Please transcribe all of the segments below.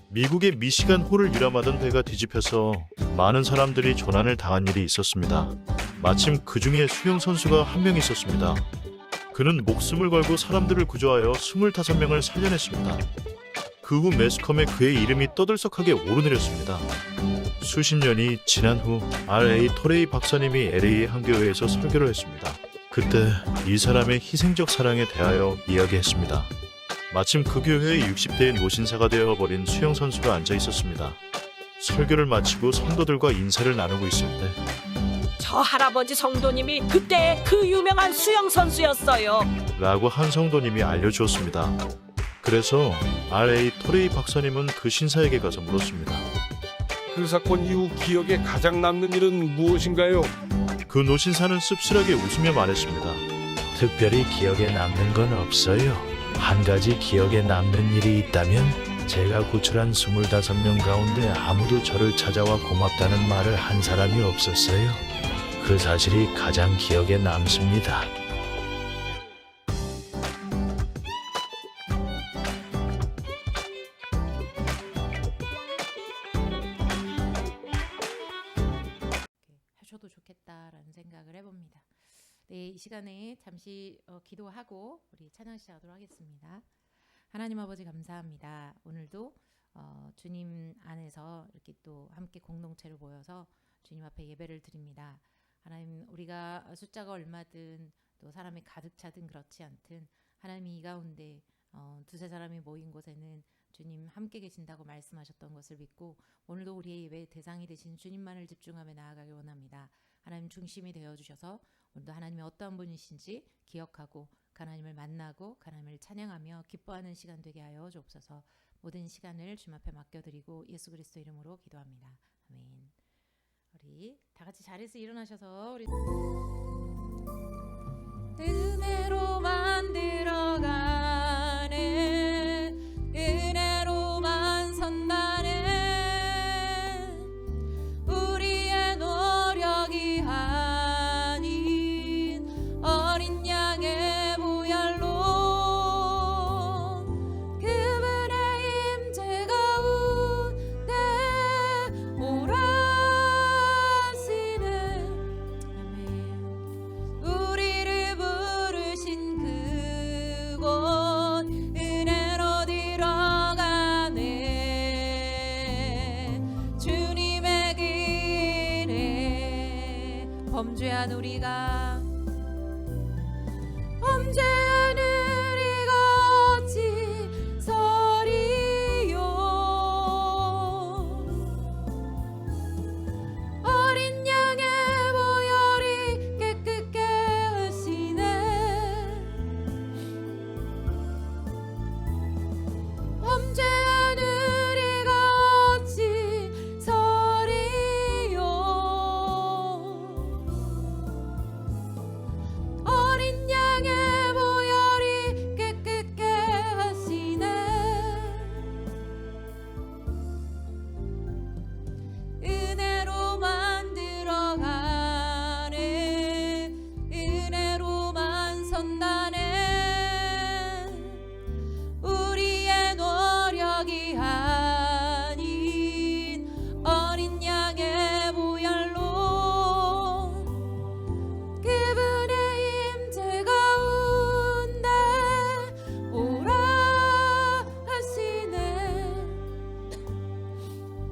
미국의 미시간 호를 유람하던 배가 뒤집혀서 많은 사람들이 조난을 당한 일이 있었습니다. 마침 그 중에 수영 선수가 한 명 있었습니다. 그는 목숨을 걸고 사람들을 구조하여 25명을 살려냈습니다. 그 후 매스컴에 그의 이름이 떠들썩하게 오르내렸습니다. 수십 년이 지난 후 R.A. 토레이 박사님이 LA 한교회에서 설교를 했습니다. 그때 이 사람의 희생적 사랑에 대하여 이야기했습니다. 마침 그 교회의 60대의 노신사가 되어버린 수영 선수가 앉아 있었습니다. 설교를 마치고 성도들과 인사를 나누고 있을 때 저 할아버지 성도님이 그때 그 유명한 수영 선수였어요. 라고 한 성도님이 알려주었습니다. 그래서 R.A. 토레이 박사님은 그 신사에게 가서 물었습니다. 그 사건 이후 기억에 가장 남는 일은 무엇인가요? 그 노신사는 씁쓸하게 웃으며 말했습니다. 특별히 기억에 남는 건 없어요. 한 가지 기억에 남는 일이 있다면 제가 구출한 25명 가운데 아무도 저를 찾아와 고맙다는 말을 한 사람이 없었어요. 그 사실이 가장 기억에 남습니다. 하셔도 좋겠다라는 생각을 해봅니다. 네, 이 시간에 잠시 기도하고 우리 찬양 시작하도록 하겠습니다. 하나님 아버지 감사합니다. 오늘도 주님 안에서 이렇게 또 함께 공동체로 모여서 주님 앞에 예배를 드립니다. 하나님, 우리가 숫자가 얼마든 또 사람이 가득 차든 그렇지 않든 하나님이 이 가운데 두세 사람이 모인 곳에는 주님 함께 계신다고 말씀하셨던 것을 믿고 오늘도 우리의 예배의 대상이 되신 주님만을 집중하며 나아가길 원합니다. 하나님 중심이 되어주셔서 오늘도 하나님이 어떠한 분이신지 기억하고 하나님을 만나고 하나님을 찬양하며 기뻐하는 시간 되게 하여 주옵소서. 모든 시간을 주님 앞에 맡겨드리고 예수 그리스도 이름으로 기도합니다. 아멘. 우리 다 같이 자리에서 일어나셔서 우리 은혜로 만들어가네 은혜로만 선다네 우리의 노력이 아닌 어린 양의 보혈로 그분의 임재 가운데 오라시네 아멘. 우리를 부르신 그곳 은혜로 들어가네 주님의 길에 범죄한 우리가 어찌 서리요 어린 양의 보혈이 깨끗게 하시네 범죄한 우리가 어찌 서리요 어린 양의 보혈이 깨끗게 하시네 은혜로 만들어가네 은혜로만 선다네 우리의 노력이 아닌 어린 양의 보혈로 그분의 임재 가운데 오라 하시네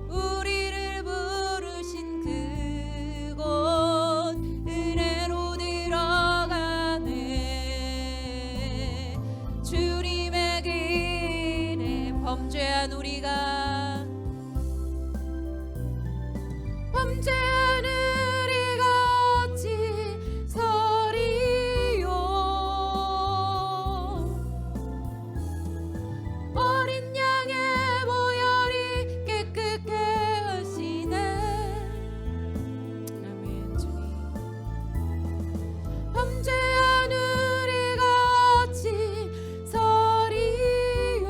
우리를 부르신 그곳 은혜로 들어가네 주님의 길에 범죄한 우리가 어찌 서리요 어린 양의 보혈이 깨끗게 하시네 아멘 주님 범죄한 우리가 어찌 서리요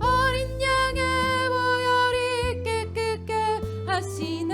어린 양의 보혈이 깨끗게 하시네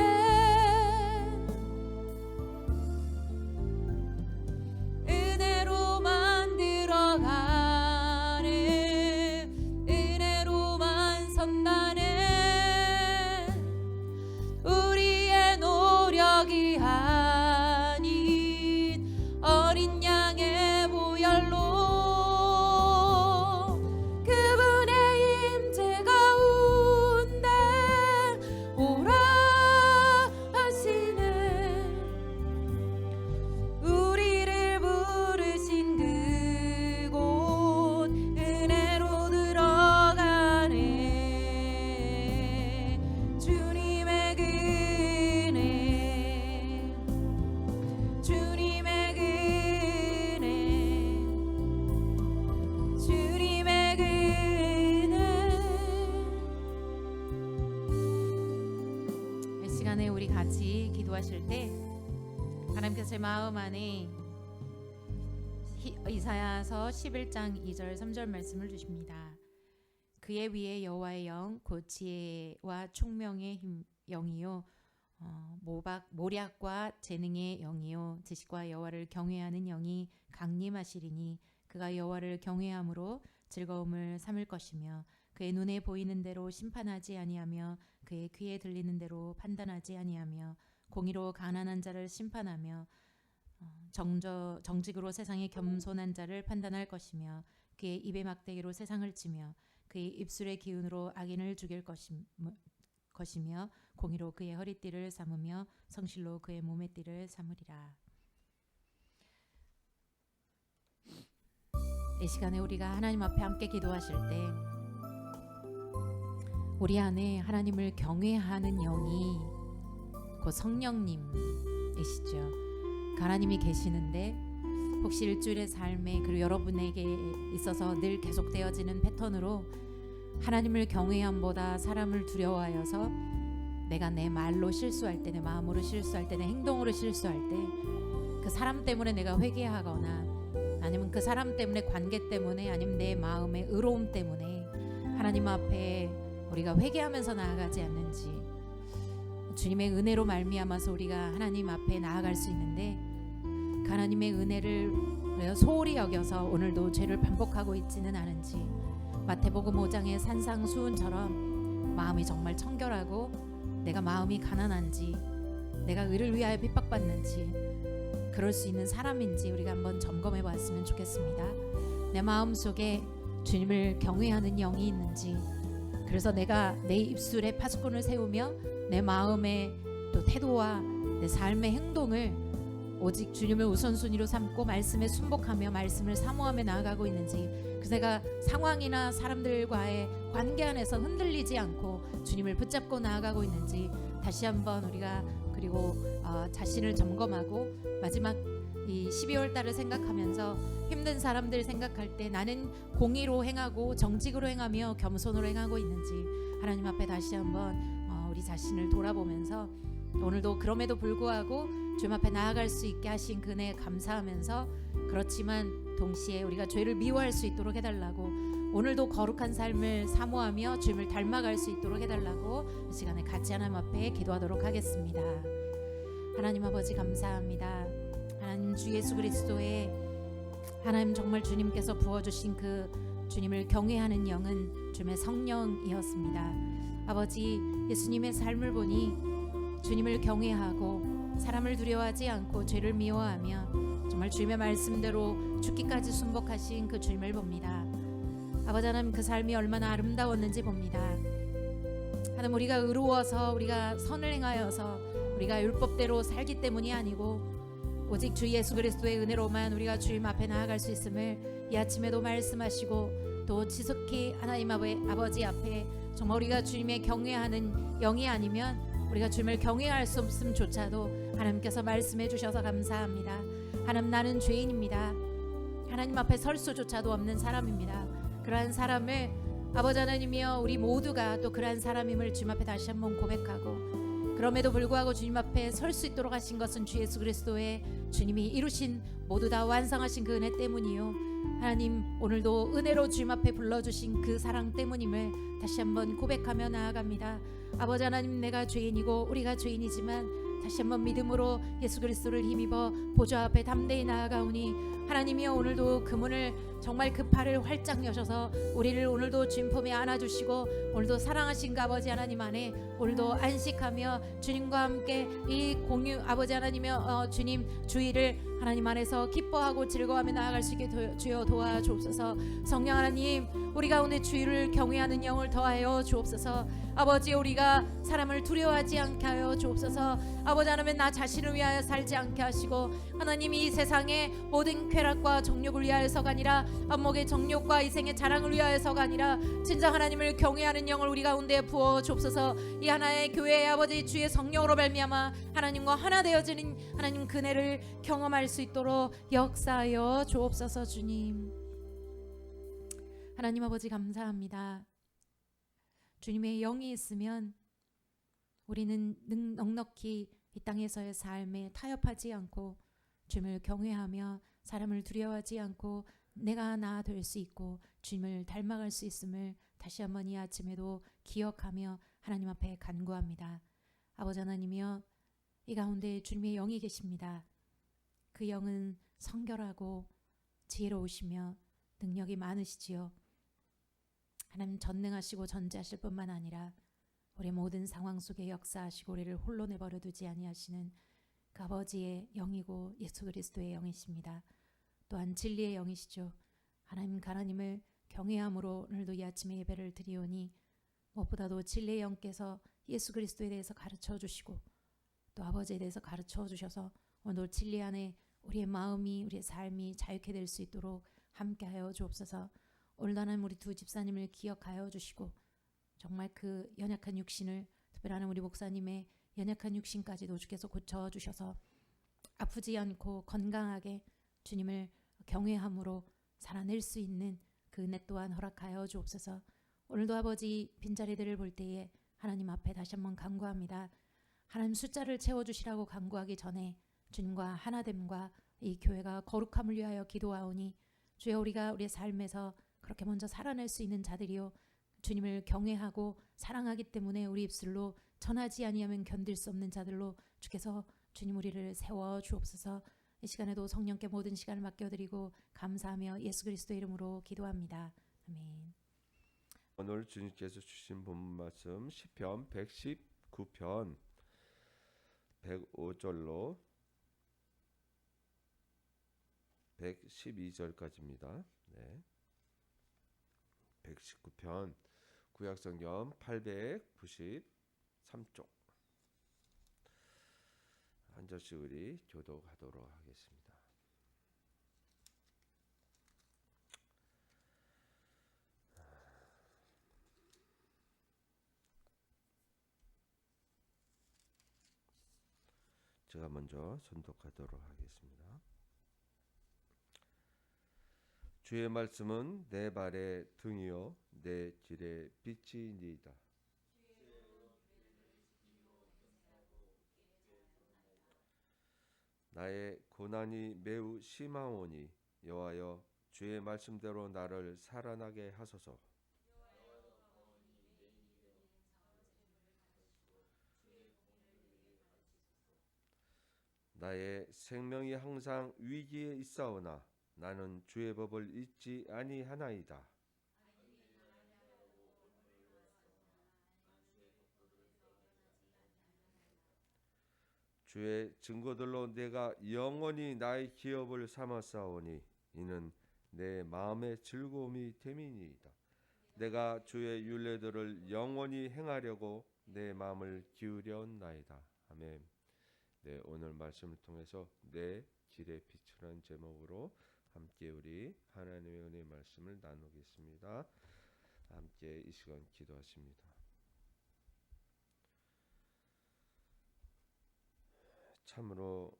시간에 우리 같이 기도하실 때 하나님께서 제 마음 안에 이사야서 11장 2절 3절 말씀을 주십니다. 그의 위에 여호와의 영 곧 지혜와 총명의 힘 영이요 모략과 재능의 영이요 지식과 여호와를 경외하는 영이 강림하시리니 그가 여호와를 경외함으로 즐거움을 삼을 것이며 그의 눈에 보이는 대로 심판하지 아니하며 그의 귀에 들리는 대로 판단하지 아니하며 공의로 가난한 자를 심판하며 정직으로 세상의 겸손한 자를 판단할 것이며 그의 입의 막대기로 세상을 치며 그의 입술의 기운으로 악인을 죽일 것이며 공의로 그의 허리띠를 삼으며 성실로 그의 몸의 띠를 삼으리라. 이 시간에 우리가 하나님 앞에 함께 기도하실 때 우리 안에 하나님을 경외하는 영이 곧 성령님이시죠. 하나님이 계시는데 혹시 일주일의 삶에 그리고 여러분에게 있어서 늘 계속되어지는 패턴으로 하나님을 경외함보다 사람을 두려워하여서 내가 내 말로 실수할 때, 내 마음으로 실수할 때, 내 행동으로 실수할 때 그 사람 때문에 내가 회개하거나 아니면 그 사람 때문에 관계 때문에 아니면 내 마음의 의로움 때문에 하나님 앞에 우리가 회개하면서 나아가지 않는지 주님의 은혜로 말미암아서 우리가 하나님 앞에 나아갈 수 있는데 그 하나님의 은혜를 우리가 소홀히 여겨서 오늘도 죄를 반복하고 있지는 않은지 마태복음 5장의 산상수훈처럼 마음이 정말 청결하고 내가 마음이 가난한지 내가 의를 위하여 핍박받는지 그럴 수 있는 사람인지 우리가 한번 점검해 봤으면 좋겠습니다. 내 마음속에 주님을 경외하는 영이 있는지 그래서 내가 내 입술에 파수꾼을 세우며 내 마음의 또 태도와 내 삶의 행동을 오직 주님을 우선순위로 삼고 말씀에 순복하며 말씀을 사모하며 나아가고 있는지 그래서 내가 상황이나 사람들과의 관계 안에서 흔들리지 않고 주님을 붙잡고 나아가고 있는지 다시 한번 우리가 그리고 자신을 점검하고 마지막 이 12월 달을 생각하면서 힘든 사람들 생각할 때 나는 공의로 행하고 정직으로 행하며 겸손으로 행하고 있는지 하나님 앞에 다시 한번 우리 자신을 돌아보면서 오늘도 그럼에도 불구하고 주님 앞에 나아갈 수 있게 하신 그 은혜에 감사하면서 그렇지만 동시에 우리가 죄를 미워할 수 있도록 해달라고 오늘도 거룩한 삶을 사모하며 주님을 닮아갈 수 있도록 해달라고 이 시간에 같이 하나님 앞에 기도하도록 하겠습니다. 하나님 아버지 감사합니다. 하나님 주 예수 그리스도의 하나님 정말 주님께서 부어주신 그 주님을 경외하는 영은 주님의 성령이었습니다. 아버지 예수님의 삶을 보니 주님을 경외하고 사람을 두려워하지 않고 죄를 미워하며 정말 주님의 말씀대로 죽기까지 순복하신 그 주님을 봅니다. 아버지 하나님 그 삶이 얼마나 아름다웠는지 봅니다. 하나님 우리가 의로워서 우리가 선을 행하여서 우리가 율법대로 살기 때문이 아니고 오직 주 예수 그리스도의 은혜로만 우리가 주님 앞에 나아갈 수 있음을 이 아침에도 말씀하시고 또 지속히 하나님 아버지 앞에 정말 우리가 주님의 경외하는 영이 아니면 우리가 주님을 경외할 수 없음조차도 하나님께서 말씀해 주셔서 감사합니다. 하나님 나는 죄인입니다. 하나님 앞에 설 수조차도 없는 사람입니다. 그러한 사람을 아버지 하나님이여 우리 모두가 또 그러한 사람임을 주님 앞에 다시 한번 고백하고 그럼에도 불구하고 주님 앞에 설 수 있도록 하신 것은 주 예수 그리스도의 주님이 이루신 모두 다 완성하신 그 은혜 때문이요 하나님 오늘도 은혜로 주님 앞에 불러주신 그 사랑 때문임을 다시 한번 고백하며 나아갑니다. 아버지 하나님 내가 죄인이고 우리가 죄인이지만 다시 한번 믿음으로 예수 그리스도를 힘입어 보좌 앞에 담대히 나아가오니 하나님이여 오늘도 그 문을 정말 그 팔을 활짝 여셔서 우리를 오늘도 주님 품에 안아주시고 오늘도 사랑하신 그 아버지 하나님 안에 오늘도 안식하며 주님과 함께 이 공유 아버지 하나님이여 주님 주의를 하나님 안에서 기뻐하고 즐거워하며 나아갈 수 있게 주여 도와주옵소서. 성령 하나님 우리가 오늘 주의를 경외하는 영을 더하여 주옵소서. 아버지 우리가 사람을 두려워하지 않게 하여 주옵소서. 아버지 하나님 나 자신을 위하여 살지 않게 하시고 하나님 이 세상의 모든 쾌락과 정욕을 위하여서가 아니라 안목의 정욕과 이생의 자랑을 위하여서가 아니라 진정 하나님을 경외하는 영을 우리 가운데 부어 주옵소서. 이 하나의 교회의 아버지 주의 성령으로 말미암아 하나님과 하나 되어지는 하나님 그네를 경험할 수 있도록 역사하여 주옵소서. 주님 하나님 아버지 감사합니다. 주님의 영이 있으면 우리는 넉넉히 이 땅에서의 삶에 타협하지 않고 주님을 경외하며 사람을 두려워하지 않고 내가 나 될 수 있고 주님을 닮아갈 수 있음을 다시 한번 이 아침에도 기억하며 하나님 앞에 간구합니다. 아버지 하나님이여, 이 가운데 주님의 영이 계십니다. 그 영은 성결하고 지혜로우시며 능력이 많으시지요. 하나님 전능하시고 전지하실 뿐만 아니라 우리 모든 상황 속에 역사하시고 우리를 홀로 내버려 두지 아니하시는 그 아버지의 영이고 예수 그리스도의 영이십니다. 또한 진리의 영이시죠. 하나님을 경외함으로 오늘도 이 아침에 예배를 드리오니 무엇보다도 진리의 영께서 예수 그리스도에 대해서 가르쳐 주시고 또 아버지에 대해서 가르쳐 주셔서 오늘 진리 안에 우리의 마음이 우리의 삶이 자유케 될 수 있도록 함께하여 주옵소서. 오늘도 하나님 우리 두 집사님을 기억하여 주시고 정말 그 연약한 육신을 특별히 우리 목사님의 연약한 육신까지도 주께서 고쳐주셔서 아프지 않고 건강하게 주님을 경외함으로 살아낼 수 있는 그 은혜 또한 허락하여 주옵소서. 오늘도 아버지 빈자리들을 볼 때에 하나님 앞에 다시 한번 간구합니다. 하나님 숫자를 채워주시라고 간구하기 전에 주님과 하나됨과 이 교회가 거룩함을 위하여 기도하오니 주여 우리가 우리의 삶에서 그렇게 먼저 살아낼 수 있는 자들이요 주님을 경외하고 사랑하기 때문에 우리 입술로 전하지 아니하면 견딜 수 없는 자들로 주께서 주님 우리를 세워 주옵소서. 이 시간에도 성령께 모든 시간을 맡겨드리고 감사하며 예수 그리스도의 이름으로 기도합니다. 아멘. 오늘 주님께서 주신 본문 말씀 시편 119편 105절로 112절까지입니다. 네. 119편 구약성경 893쪽 한 절씩 우리 교독하도록 하겠습니다. 제가 먼저 선독하도록 하겠습니다. 주의 말씀은 내 발의 등이요 내 길의 빛이니이다. 나의 고난이 매우 심하오니 여호와여 주의 말씀대로 나를 살아나게 하소서. 나의 생명이 항상 위기에 있사오나 나는 주의 법을 잊지 아니하나이다. 주의 증거들로 내가 영원히 나의 기업을 삼았사오니 이는 내 마음의 즐거움이 됨이니이다. 내가 주의 율례들을 영원히 행하려고 내 마음을 기울였나이다. 아멘. 네, 오늘 말씀을 통해서 내 길의 빛이라는 제목으로 함께 우리 하나님의 은혜의 말씀을 나누겠습니다. 함께 이 시간 기도하십니다. 참으로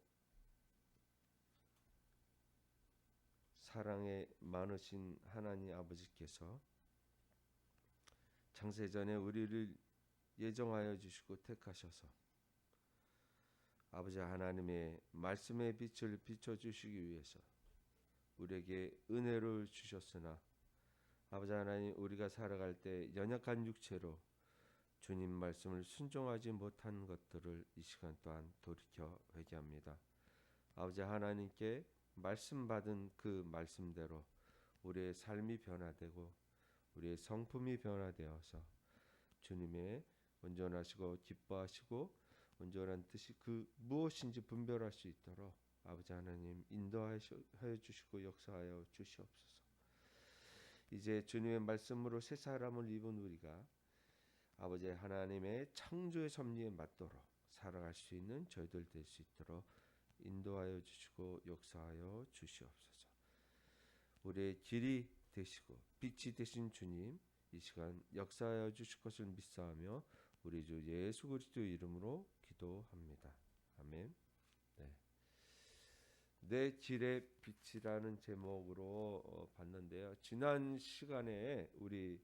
사랑에 많으신 하나님 아버지께서 창세전에 우리를 예정하여 주시고 택하셔서 아버지 하나님의 말씀의 빛을 비춰주시기 위해서 우리에게 은혜를 주셨으나 아버지 하나님 우리가 살아갈 때 연약한 육체로 주님 말씀을 순종하지 못한 것들을 이 시간 또한 돌이켜 회개합니다. 아버지 하나님께 말씀 받은 그 말씀대로 우리의 삶이 변화되고 우리의 성품이 변화되어서 주님의 온전하시고 기뻐하시고 온전한 뜻이 그 무엇인지 분별할 수 있도록 아버지 하나님 인도하여 주시고 역사하여 주시옵소서. 이제 주님의 말씀으로 새 사람을 입은 우리가 아버지 하나님의 창조의 섭리에 맞도록 살아갈 수 있는 저희들 될 수 있도록 인도하여 주시고 역사하여 주시옵소서. 우리의 길이 되시고 빛이 되신 주님 이 시간 역사하여 주실 것을 믿사하며 우리 주 예수 그리스도의 이름으로 기도합니다. 아멘. 네. 내 길의 빛이라는 제목으로 봤는데요. 지난 시간에 우리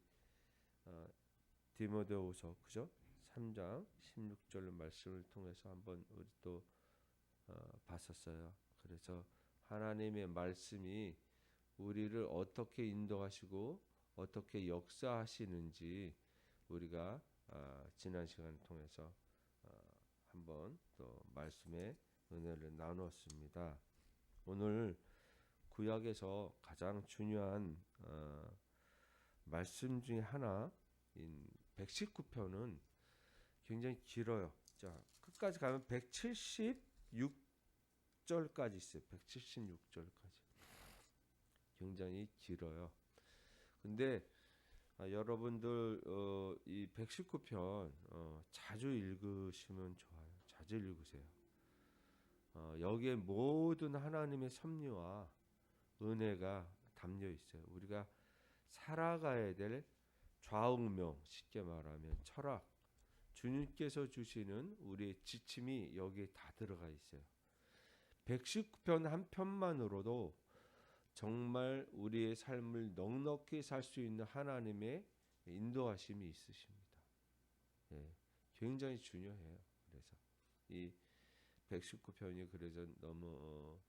디모데후서 그죠? 3장 16절 말씀을 통해서 한번 우리 또 봤었어요. 그래서 하나님의 말씀이 우리를 어떻게 인도하시고 어떻게 역사하시는지 우리가 지난 시간을 통해서 한번 또 말씀의 은혜를 나누었습니다. 오늘 구약에서 가장 중요한 말씀 중에 하나인 119편은 굉장히 길어요. 자, 끝까지 가면 176절까지 있어요. 176절까지. 굉장히 길어요. 근데 여러분들 이 119편 자주 읽으시면 좋아요. 자주 읽으세요. 여기에 모든 하나님의 섭리와 은혜가 담겨 있어요. 우리가 살아가야 될 좌우명, 쉽게 말하면 철학, 주님께서 주시는 우리의 지침이 여기에 다 들어가 있어요. 119편 한 편만으로도 정말 우리의 삶을 넉넉히 살 수 있는 하나님의 인도하심이 있으십니다. 예, 굉장히 중요해요. 그래서 이 119편이 그래서 너무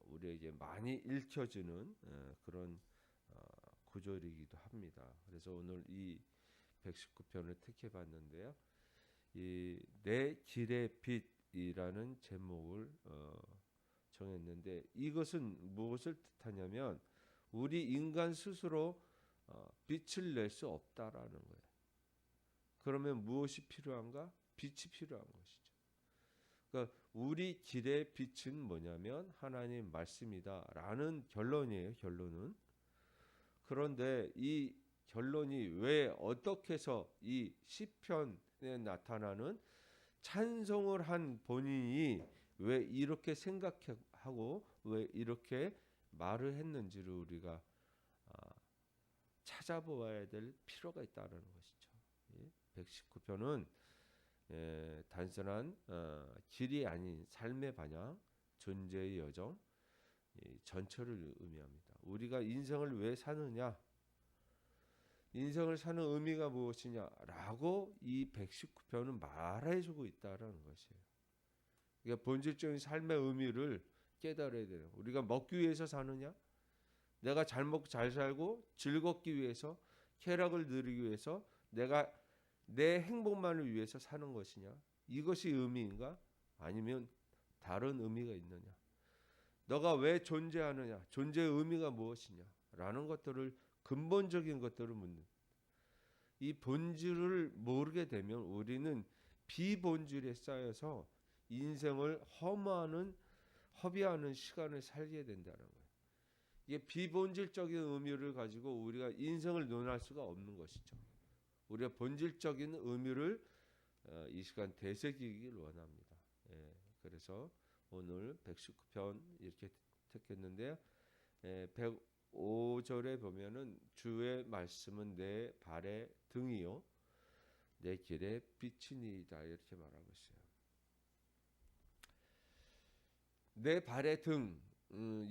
우리에게 많이 읽혀지는 그런 구절이기도 합니다. 그래서 오늘 이 119편을 택해봤는데요. 이 내 길의 빛이라는 제목을 정했는데 이것은 무엇을 뜻하냐면 우리 인간 스스로 빛을 낼 수 없다라는 거예요. 그러면 무엇이 필요한가? 빛이 필요한 것이죠. 그러니까 우리 길의 빛은 뭐냐면 하나님 말씀이다라는 결론이에요. 결론은. 그런데 이 결론이 왜 어떻게 해서 이 시편에 나타나는 찬송을 한 본인이 왜 이렇게 생각하고 왜 이렇게 말을 했는지를 우리가 찾아보아야 될 필요가 있다는 것이죠. 119편은 단순한 길이 아닌 삶의 방향, 존재의 여정, 전체를 의미합니다. 우리가 인생을 왜 사느냐, 인생을 사는 의미가 무엇이냐라고 이 119편은 말해주고 있다는 것이에요. 그러니까 본질적인 삶의 의미를 깨달아야 돼요. 우리가 먹기 위해서 사느냐, 내가 잘 먹고 잘 살고 즐겁기 위해서, 쾌락을 누리기 위해서, 내가 내 행복만을 위해서 사는 것이냐, 이것이 의미인가? 아니면 다른 의미가 있느냐? 너가 왜 존재하느냐? 존재의 의미가 무엇이냐? 라는 것들을 근본적인 것들을 묻는. 이 본질을 모르게 되면 우리는 비본질에 쌓여서 인생을 허비하는 시간을 살게 된다는 거예요. 이게 비본질적인 의미를 가지고 우리가 인생을 논할 수가 없는 것이죠. 우리가 본질적인 의미를 이 시간 되새기길 원합니다. 예, 그래서 오늘 119편 이렇게 택했는데요. 105절에 보면은 주의 말씀은 내 발의 등이요 내 길의 빛이니이다 이렇게 말하고 있어요. 내 발의 등,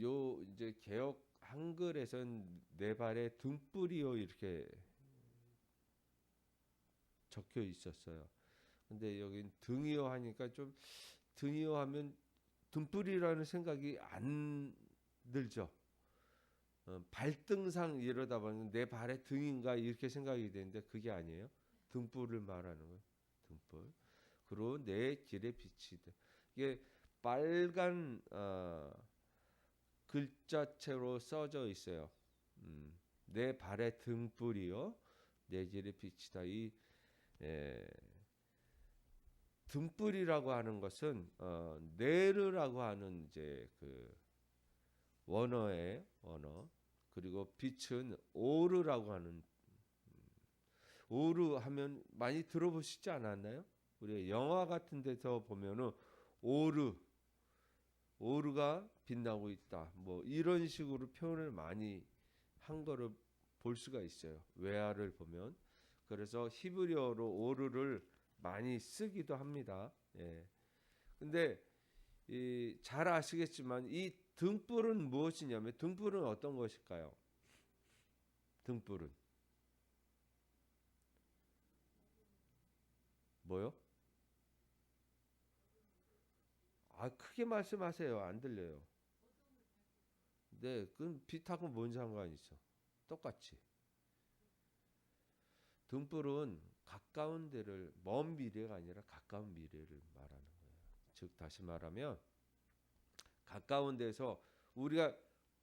요 이제 개역 한글에선 내 발의 등불이요 이렇게 적혀 있었어요. 근데 여긴 등이요 하니까 좀 등이요 하면 등불이라는 생각이 안 들죠. 발등상 이러다 보면 내 발의 등인가 이렇게 생각이 되는데 그게 아니에요. 등불을 말하는 거예요. 등불. 그리고 내 길의 빛이다. 이게 빨간 글자체로 써져 있어요. 내 발의 등불이요 내 길의 빛이다. 이 등불이라고 하는 것은 네르라고 하는 이제 그 원어의 원어, 그리고 빛은 오르라고 하는, 오르 하면 많이 들어보시지 않았나요? 우리 영화 같은 데서 보면은 오르가 빛나고 있다, 뭐 이런 식으로 표현을 많이 한 거를 볼 수가 있어요. 외화를 보면. 그래서 히브리어로 오르를 많이 쓰기도 합니다. 예. 근데 잘 아시겠지만 이 등불은 무엇이냐면, 등불은 어떤 것일까요? 등불은 뭐요? 크게 말씀하세요. 안 들려요. 네, 그건 빛하고 뭔 상관이 있어? 똑같이. 등불은 가까운 데를, 먼 미래가 아니라 가까운 미래를 말하는 거예요. 즉 다시 말하면 가까운 데서 우리가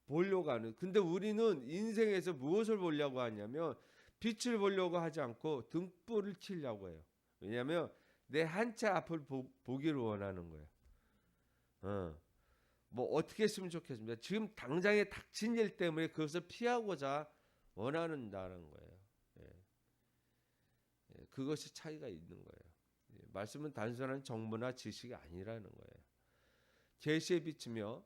보려고 하는, 근데 우리는 인생에서 무엇을 보려고 하냐면 빛을 보려고 하지 않고 등불을 켜려고 해요. 왜냐하면 내 한 치 앞을 보기를 원하는 거예요. 뭐 어떻게 했으면 좋겠습니다. 지금 당장에 닥친 일 때문에 그것을 피하고자 원하는다는 거예요. 그것이 차이가 있는 거예요. 말씀은 단순한 정보나 지식이 아니라는 거예요. 계시에 비추며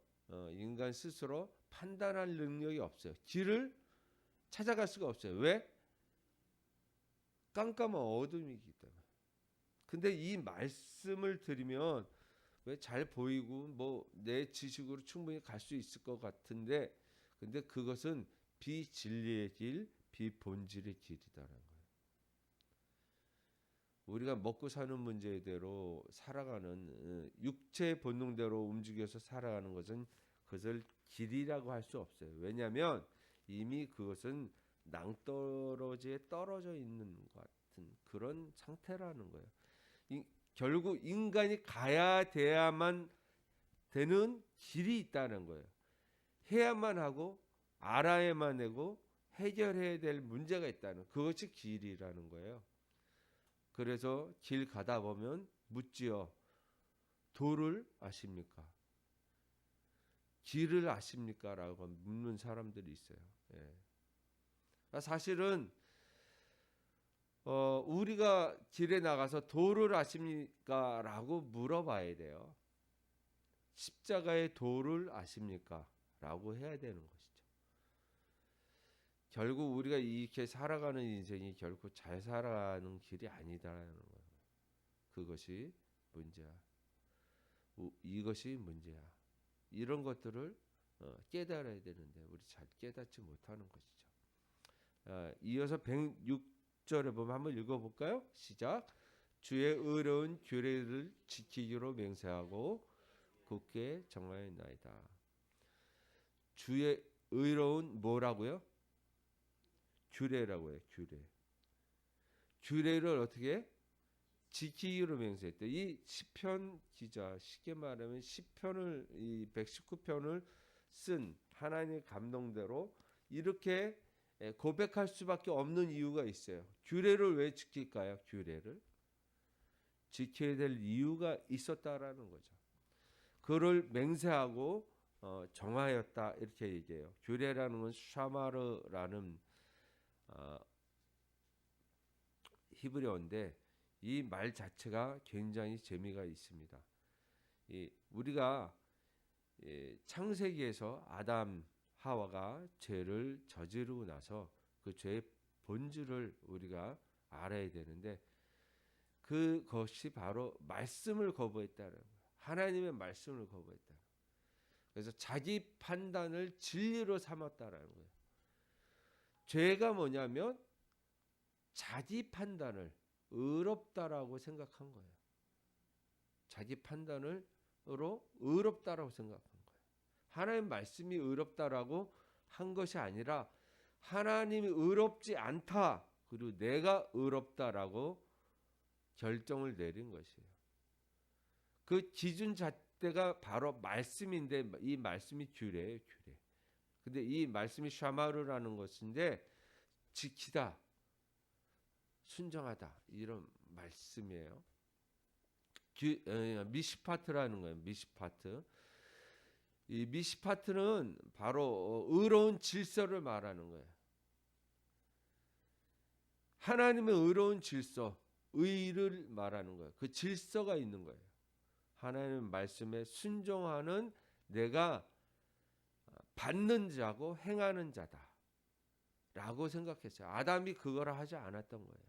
인간 스스로 판단할 능력이 없어요. 길을 찾아갈 수가 없어요. 왜? 깜깜한 어둠이기 때문에. 근데 이 말씀을 들으면 왜 잘 보이고 뭐 내 지식으로 충분히 갈 수 있을 것 같은데, 근데 그것은 비진리의 길, 비본질의 길이다라는 거예요. 우리가 먹고 사는 문제대로 살아가는, 육체 본능대로 움직여서 살아가는 것은 그것을 길이라고 할 수 없어요. 왜냐하면 이미 그것은 낭떠러지에 떨어져 있는 것 같은 그런 상태라는 거예요. 결국 인간이 가야 돼야만 되는 길이 있다는 거예요. 해야만 하고 알아야만 하고 해결해야 될 문제가 있다는, 그것이 길이라는 거예요. 그래서 길 가다 보면 묻지요. 도를 아십니까? 길을 아십니까? 라고 묻는 사람들이 있어요. 사실은 우리가 길에 나가서 도를 아십니까? 라고 물어봐야 돼요. 십자가의 도를 아십니까? 라고 해야 되는 것이죠. 결국 우리가 이렇게 살아가는 인생이 결코 잘 살아가는 길이 아니다라는 거예요. 그것이 문제야. 이것이 문제야. 이런 것들을 깨달아야 되는데 우리 잘 깨닫지 못하는 것이죠. 이어서 106절에 보면 한번 읽어볼까요? 시작. 주의 의로운 규례를 지키기로 맹세하고 굳게 정하였나이다. 주의 의로운 뭐라고요? 규례라고 해요. 규례를 어떻게 지키기로 맹세했대. 이 시편 기자, 쉽게 말하면 시편을, 이 119편을 쓴 하나님의 감동대로 이렇게 고백할 수밖에 없는 이유가 있어요. 규례를 왜 지킬까요? 규례를 지켜야 될 이유가 있었다라는 거죠. 그를 맹세하고 정하였다 이렇게 얘기해요. 규례라는 건 샤마르라는 히브리어인데 이 말 자체가 굉장히 재미가 있습니다. 우리가 창세기에서 아담 하와가 죄를 저지르고 나서 그 죄의 본질을 우리가 알아야 되는데, 그것이 바로 말씀을 거부했다는 거예요. 하나님의 말씀을 거부했다. 그래서 자기 판단을 진리로 삼았다라는 거예요. 죄가 뭐냐면 자기 판단을 의롭다라고 생각한 거예요. 자기 판단으로 의롭다라고 생각한 거예요. 하나님 말씀이 의롭다라고 한 것이 아니라 하나님이 의롭지 않다, 그리고 내가 의롭다라고 결정을 내린 것이에요. 그 기준 잣대가 바로 말씀인데 이 말씀이 규례예요. 규례. 근데 이 말씀이 샤마르라는 것인데 지키다, 순정하다 이런 말씀이에요. 미시파트라는 거예요. 미시파트. 이 미시파트는 바로 의로운 질서를 말하는 거예요. 하나님의 의로운 질서, 의를 말하는 거예요. 그 질서가 있는 거예요. 하나님의 말씀에 순종하는 내가 받는 자고 행하는 자다 라고 생각했어요. 아담이 그걸 하지 않았던 거예요.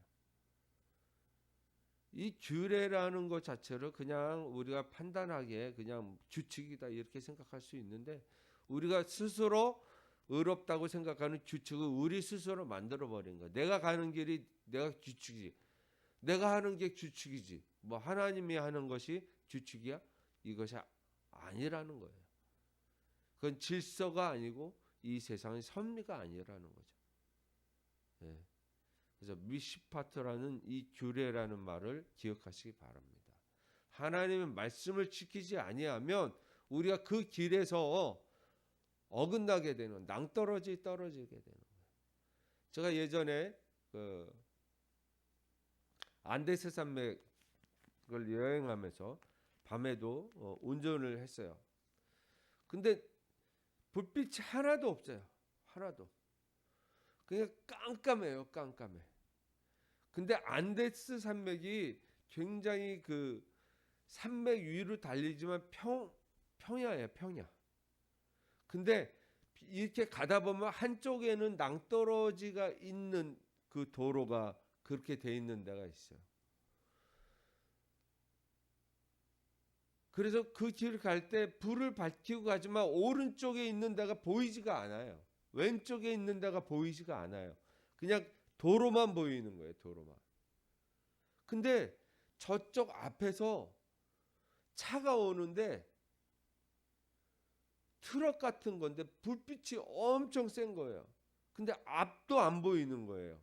이 규례라는 것 자체를 그냥 우리가 판단하기에 그냥 규칙이다 이렇게 생각할 수 있는데, 우리가 스스로 의롭다고 생각하는 규칙을 우리 스스로 만들어버린 거예요. 내가 가는 길이 내가 규칙이지. 내가 하는 게 규칙이지. 뭐 하나님이 하는 것이 규칙이야? 이것이 아니라는 거예요. 그건 질서가 아니고 이 세상의 섭리가 아니라는 거죠. 예. 그래서 미시파트라는 이 규례라는 말을 기억하시기 바랍니다. 하나님의 말씀을 지키지 아니하면 우리가 그 길에서 어긋나게 되는, 낭떠러지 떨어지게 되는 거예요. 제가 예전에 그 안데스 산맥을 여행하면서 밤에도 운전을 했어요. 근데 불빛이 하나도 없어요. 하나도. 그냥 깜깜해요. 깜깜해. 근데 안데스 산맥이 굉장히 그 산맥 위로 달리지만 평야예요. 평야. 근데 이렇게 가다 보면 한쪽에는 낭떠러지가 있는 그 도로가 그렇게 돼 있는 데가 있어요. 그래서 그 길을 갈 때 불을 밝히고 가지만 오른쪽에 있는 데가 보이지가 않아요. 왼쪽에 있는 데가 보이지가 않아요. 그냥 도로만 보이는 거예요. 도로만. 근데 저쪽 앞에서 차가 오는데 트럭 같은 건데 불빛이 엄청 센 거예요. 근데 앞도 안 보이는 거예요.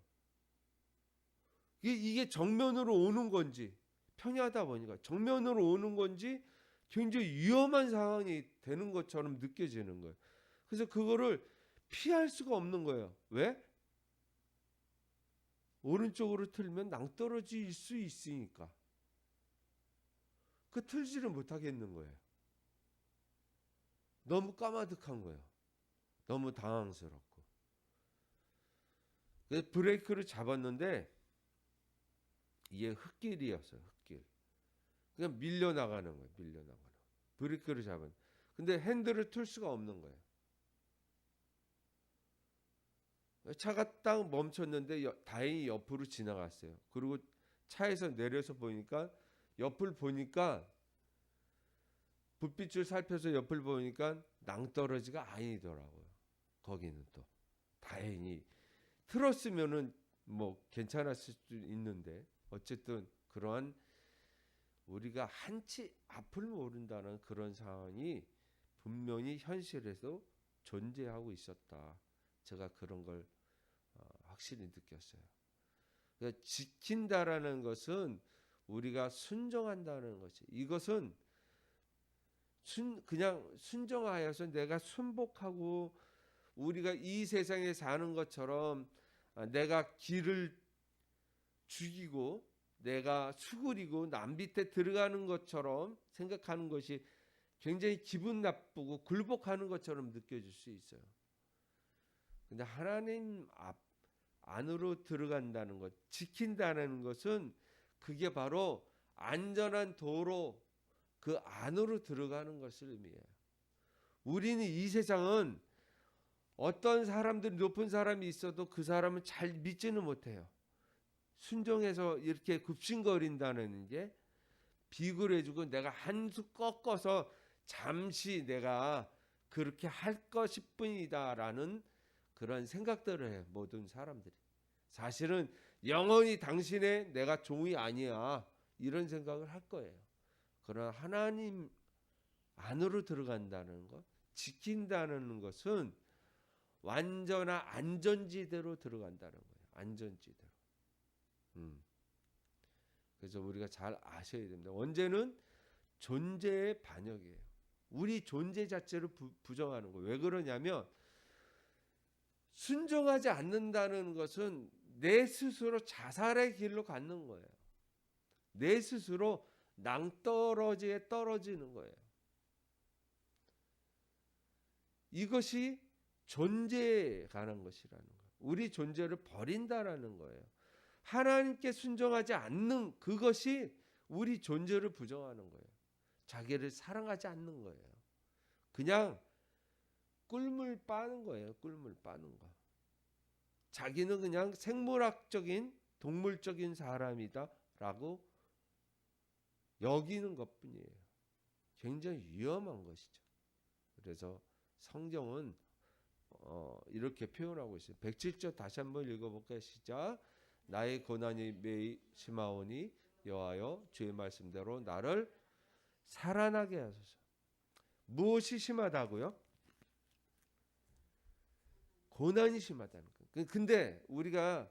이게 정면으로 오는 건지, 평야하다 보니까 정면으로 오는 건지 굉장히 위험한 상황이 되는 것처럼 느껴지는 거예요. 그래서 그거를 피할 수가 없는 거예요. 왜? 오른쪽으로 틀면 낭떠러지일 수 있으니까. 그 틀지를 못하겠는 거예요. 너무 까마득한 거예요. 너무 당황스럽고. 그래서 브레이크를 잡았는데 이게 흙길이었어요. 흙길. 그냥 밀려나가는 거예요. 밀려나가는. 브레이크를 잡은. 근데 핸들을 틀 수가 없는 거예요. 차가 딱 멈췄는데 다행히 옆으로 지나갔어요. 그리고 차에서 내려서 보니까 옆을 보니까 불빛을 살펴서 옆을 보니까 낭떠러지가 아니더라고요. 거기는 또 다행히 틀었으면은 뭐 괜찮았을 수도 있는데 어쨌든 그러한 우리가 한치 앞을 모른다는 그런 상황이 분명히 현실에서 존재하고 있었다. 제가 그런 걸 확실히 느꼈어요. 그러니까 지킨다라는 것은 우리가 순종한다는 것이, 이것은 그냥 순종하여서 내가 순복하고 우리가 이 세상에 사는 것처럼 내가 길을 죽이고 내가 수그리고 남 밑에 들어가는 것처럼 생각하는 것이 굉장히 기분 나쁘고 굴복하는 것처럼 느껴질 수 있어요. 근데 하나님 안으로 들어간다는 것, 지킨다는 것은 그게 바로 안전한 도로 그 안으로 들어가는 것을 의미해요. 우리는 이 세상은 어떤 사람들이 높은 사람이 있어도 그 사람은 잘 믿지는 못해요. 순종해서 이렇게 굽신거린다는 게 비굴해지고 내가 한 수 꺾어서 잠시 내가 그렇게 할 것일 뿐이다라는 그런 생각들을 해요. 모든 사람들이. 사실은 영원히 당신의 내가 종이 아니야. 이런 생각을 할 거예요. 그러나 하나님 안으로 들어간다는 것, 지킨다는 것은 완전한 안전지대로 들어간다는 거예요. 안전지대로. 그래서 우리가 잘 아셔야 됩니다. 원죄는 존재의 반역이에요. 우리 존재 자체를 부정하는 거예요. 왜 그러냐면 순종하지 않는다는 것은 내 스스로 자살의 길로 가는 거예요. 내 스스로 낭떠러지에 떨어지는 거예요. 이것이 존재에 관한 것이라는 거예요. 우리 존재를 버린다라는 거예요. 하나님께 순종하지 않는 그것이 우리 존재를 부정하는 거예요. 자기를 사랑하지 않는 거예요. 그냥 꿀물 빠는 거예요. 꿀물 빠는 거. 자기는 그냥 생물학적인 동물적인 사람이다라고 여기는 것뿐이에요. 굉장히 위험한 것이죠. 그래서 성경은 이렇게 표현하고 있어요. 107절 다시 한번 읽어볼까요? 시작. 나의 고난이 매일 심하오니 여호와여 주의 말씀대로 나를 살아나게 하소서. 무엇이 심하다고요? 고난이 심하다는 거예요. 근데 우리가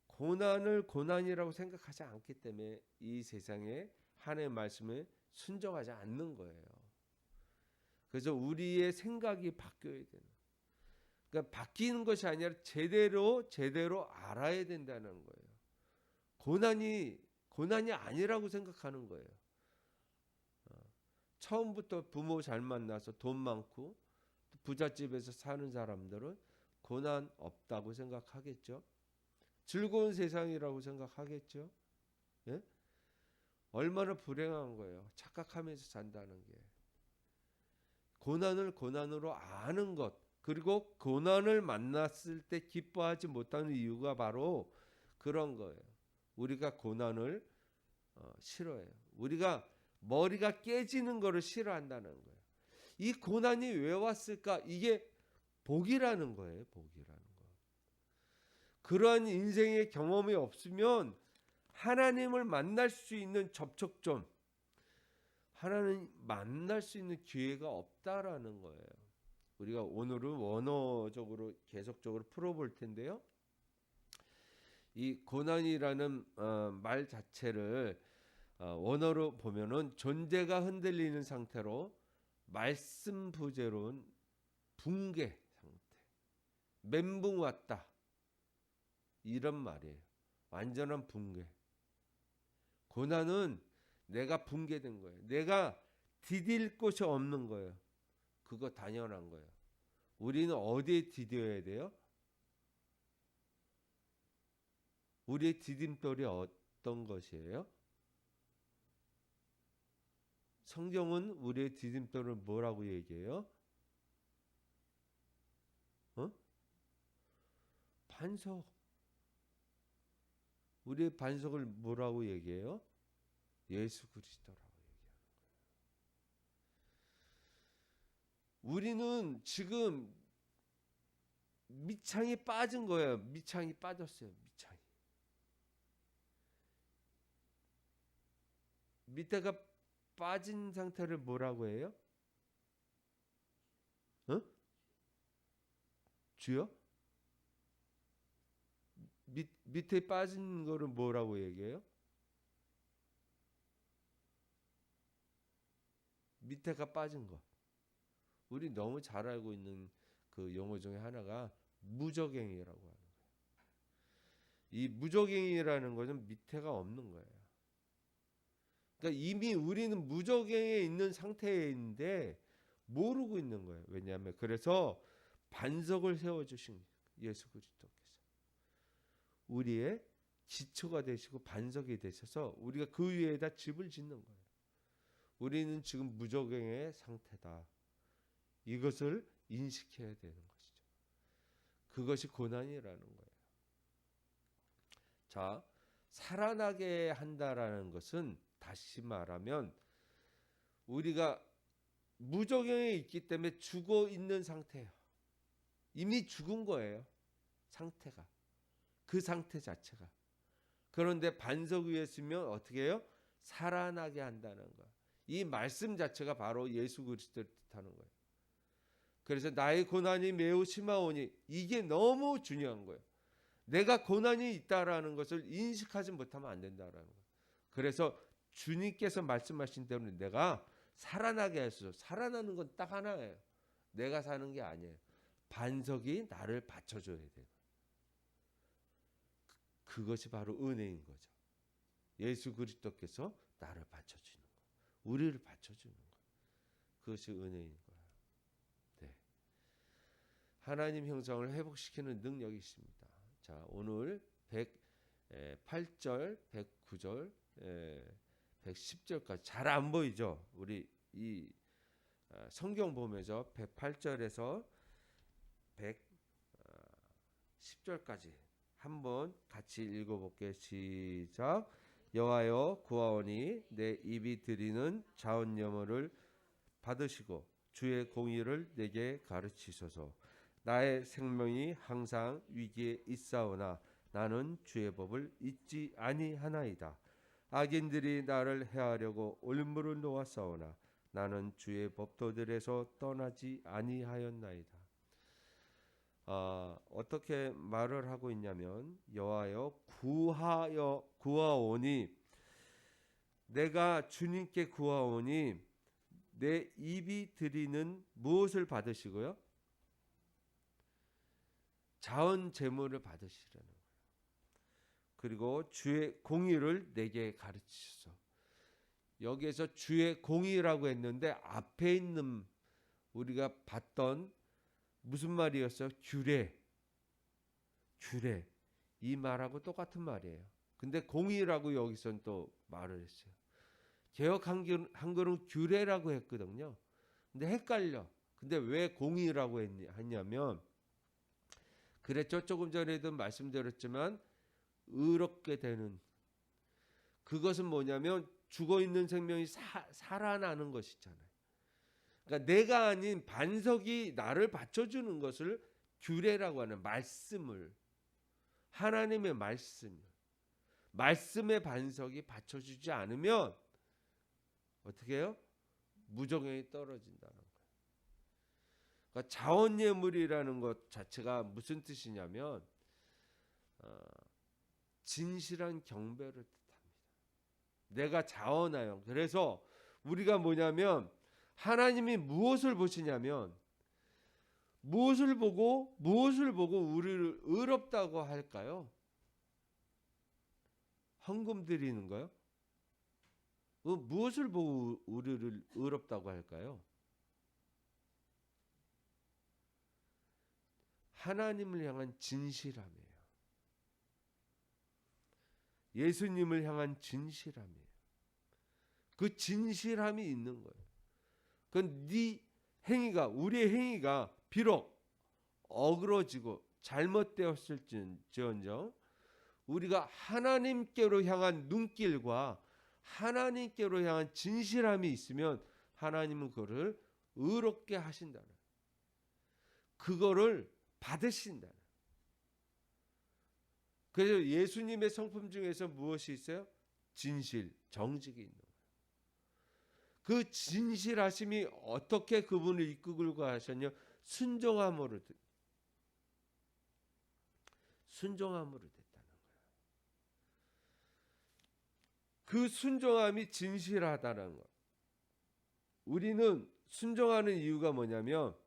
고난을 고난이라고 생각하지 않기 때문에 이 세상에 하나님의 말씀에 순종하지 않는 거예요. 그래서 우리의 생각이 바뀌어야 되는. 그러니까 바뀌는 것이 아니라 제대로 알아야 된다는 거예요. 고난이 아니라고 생각하는 거예요. 처음부터 부모 잘 만나서 돈 많고 부잣집에서 사는 사람들은 고난 없다고 생각하겠죠. 즐거운 세상이라고 생각하겠죠. 예? 얼마나 불행한 거예요. 착각하면서 산다는 게. 고난을 고난으로 아는 것, 그리고 고난을 만났을 때 기뻐하지 못하는 이유가 바로 그런 거예요. 우리가 고난을 싫어해요. 우리가 머리가 깨지는 거를 싫어한다는 거예요. 이 고난이 왜 왔을까? 이게 복이라는 거예요. 복이라는 거. 그러한 인생의 경험이 없으면 하나님을 만날 수 있는 접촉점, 하나님 만날 수 있는 기회가 없다라는 거예요. 우리가 오늘은 원어적으로 계속적으로 풀어볼 텐데요. 이 고난이라는 말 자체를 원어로 보면은 존재가 흔들리는 상태로 말씀 부재로운 붕괴 상태, 멘붕 왔다, 이런 말이에요. 완전한 붕괴. 고난은 내가 붕괴된 거예요. 내가 디딜 곳이 없는 거예요. 그거 당연한 거예요. 우리는 어디에 디뎌야 돼요? 우리의 디딤돌이 어떤 것이에요? 성경은 우리의 디딤돌을 뭐라고 얘기해요? 반석. 우리의 반석을 뭐라고 얘기해요? 예수 그리스도라고 얘기하는 거예요. 우리는 지금 밑창이 빠진 거예요. 밑창이 빠졌어요. 밑창이. 밑에가 빠진 상태를 뭐라고 해요? 주요? 밑에 빠진 거를 뭐라고 얘기해요? 밑에가 빠진 거. 우리 너무 잘 알고 있는 그 용어 중에 하나가 무적행이라고 하는 거예요. 이 무적행이라는 것은 밑에가 없는 거예요. 그러니까 이미 우리는 무적행에 있는 상태에 있는데 모르고 있는 거예요. 왜냐하면 그래서 반석을 세워주신 예수 그리스도께서 우리의 기초가 되시고 반석이 되셔서 우리가 그 위에다 집을 짓는 거예요. 우리는 지금 무적행의 상태다. 이것을 인식해야 되는 것이죠. 그것이 고난이라는 거예요. 자, 살아나게 한다라는 것은 다시 말하면 우리가 무적행에 있기 때문에 죽어 있는 상태예요. 이미 죽은 거예요. 상태가. 그 상태 자체가. 그런데 반석 위에 있으면 어떻게 해요? 살아나게 한다는 거예요. 이 말씀 자체가 바로 예수 그리스도를 뜻하는 거예요. 그래서 나의 고난이 매우 심하오니 이게 너무 중요한 거예요. 내가 고난이 있다라는 것을 인식하지 못하면 안 된다라는 거예요. 그래서 주님께서 말씀하신 대로 내가 살아나게 하소서. 살아나는 건 딱 하나예요. 내가 사는 게 아니에요. 반석이 나를 받쳐줘야 돼요. 그것이 바로 은혜인 거죠. 예수 그리스도께서 나를 받쳐주는 거, 우리를 받쳐주는 거, 그것이 은혜인 거예요. 네. 하나님 형상을 회복시키는 능력이 있습니다. 자, 오늘 108절, 109절, 110절까지 잘 안 보이죠? 우리 이 성경 보면서 108절에서 110절까지 한번 같이 읽어볼게요. 시작. 여호와여 구하오니 내 입이 드리는 자언여물을 받으시고 주의 공의를 내게 가르치소서. 나의 생명이 항상 위기에 있사오나 나는 주의 법을 잊지 아니하나이다. 악인들이 나를 해하려고 올무를 놓았사오나 나는 주의 법도들에서 떠나지 아니하였나이다. 어떻게 말을 하고 있냐면 여호와여 구하오니 내가 주님께 구하오니 내 입이 드리는 무엇을 받으시고요? 자원 제물을 받으시라는 거예요. 그리고 주의 공의를 내게 가르치소서. 여기에서 주의 공의라고 했는데 앞에 있는 우리가 봤던 무슨 말이었어요? 규례. 이 말하고 똑같은 말이에요. 근데 공의라고 여기서는 또 말을 했어요. 개역 한글은 규례라고 했거든요. 근데 헷갈려. 근데 왜 공의라고 했냐면 그랬죠. 조금 전에도 말씀드렸지만 의롭게 되는 그것은 뭐냐면 죽어있는 생명이 살아나는 것이잖아요. 그러니까 내가 아닌 반석이 나를 받쳐주는 것을 규례라고 하는 말씀을 하나님의 말씀의 반석이 받쳐주지 않으면 어떻게 해요? 무정행이 떨어진다는 거예요. 그러니까 자원예물이라는 것 자체가 무슨 뜻이냐면 진실한 경배를 뜻합니다. 내가 자원하여. 그래서 우리가 뭐냐면 하나님이 무엇을 보시냐면 무엇을 보고 우리를 의롭다고 할까요? 헌금 드리는 거요? 무엇을 보고 우리를 의롭다고 할까요? 하나님을 향한 진실함이에요. 예수님을 향한 진실함이에요. 그 진실함이 있는 거예요. 그건 네 행위가 우리의 행위가 비록 어그러지고 잘못되었을지언정 우리가 하나님께로 향한 눈길과 하나님께로 향한 진실함이 있으면 하나님은 그거를 의롭게 하신다는 그거를 받으신다는. 그래서 예수님의 성품 중에서 무엇이 있어요? 진실, 정직이 있는 거예요. 그 진실하심이 어떻게 그분을 이끌고 하셨냐? 순종함으로 됐다는 거예요. 그 순종함이 진실하다는 것. 우리는 순종하는 이유가 뭐냐면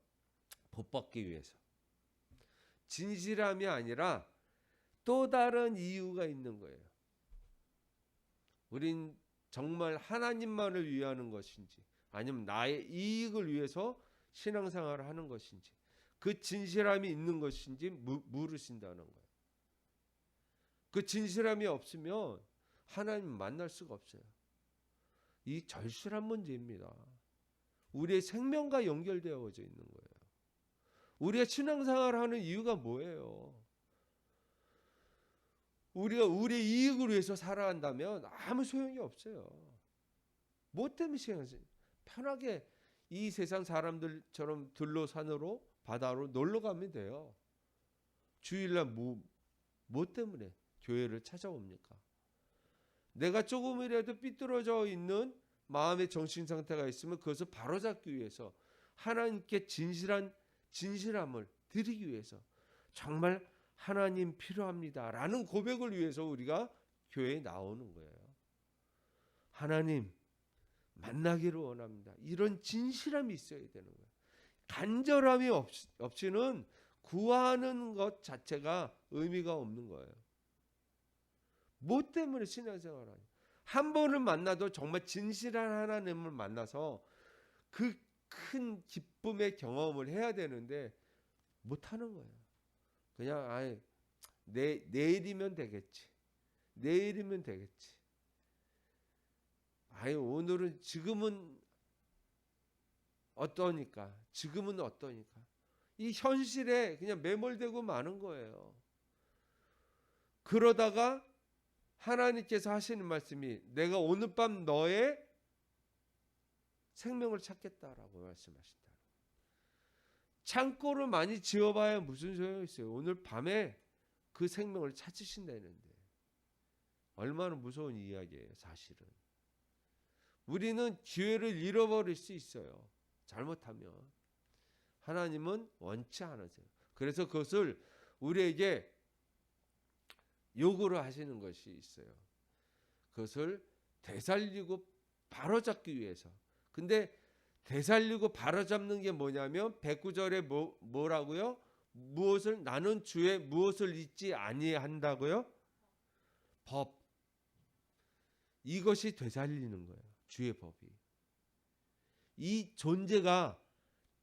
복 받기 위해서. 진실함이 아니라 또 다른 이유가 있는 거예요. 우린 정말 하나님만을 위하는 것인지 아니면 나의 이익을 위해서 신앙생활을 하는 것인지 그 진실함이 있는 것인지 물으신다는 거예요. 그 진실함이 없으면 하나님 만날 수가 없어요. 이 절실한 문제입니다. 우리의 생명과 연결되어져 있는 거예요. 우리가 신앙생활을 하는 이유가 뭐예요? 우리가 우리의 이익을 위해서 살아간다면 아무 소용이 없어요. 뭐 때문에 신앙생활? 편하게 이 세상 사람들처럼 들로 산으로 바다로 놀러 가면 돼요. 주일날 뭐 때문에 교회를 찾아옵니까? 내가 조금이라도 삐뚤어져 있는 마음의 정신 상태가 있으면 그것을 바로잡기 위해서 하나님께 진실함을 드리기 위해서 정말 하나님 필요합니다라는 고백을 위해서 우리가 교회에 나오는 거예요. 하나님 만나기를 원합니다. 이런 진실함이 있어야 되는 거예요. 간절함이 없이는 구하는 것 자체가 의미가 없는 거예요. 뭐 때문에 신앙생활을 하냐? 한 번을 만나도 정말 진실한 하나님을 만나서 그 큰 기쁨의 경험을 해야 되는데 못하는 거예요. 그냥 내일이면 되겠지. 오늘은 지금은 어떠니까? 이 현실에 그냥 매몰되고 마는 거예요. 그러다가 하나님께서 하시는 말씀이 내가 오늘 밤 너의 생명을 찾겠다라고 말씀하신다. 창고를 많이 지어봐야 무슨 소용이 있어요. 오늘 밤에 그 생명을 찾으신다는데 얼마나 무서운 이야기예요. 사실은 우리는 기회를 잃어버릴 수 있어요. 잘못하면. 하나님은 원치 않으세요. 그래서 그것을 우리에게 요구를 하시는 것이 있어요. 그것을 되살리고 바로잡기 위해서. 근데 되살리고 바로잡는 게 뭐냐면 109절에 뭐라고요? 무엇을 나는 주의 무엇을 잊지 아니한다고요? 법. 이것이 되살리는 거예요. 주의 법이. 이 존재가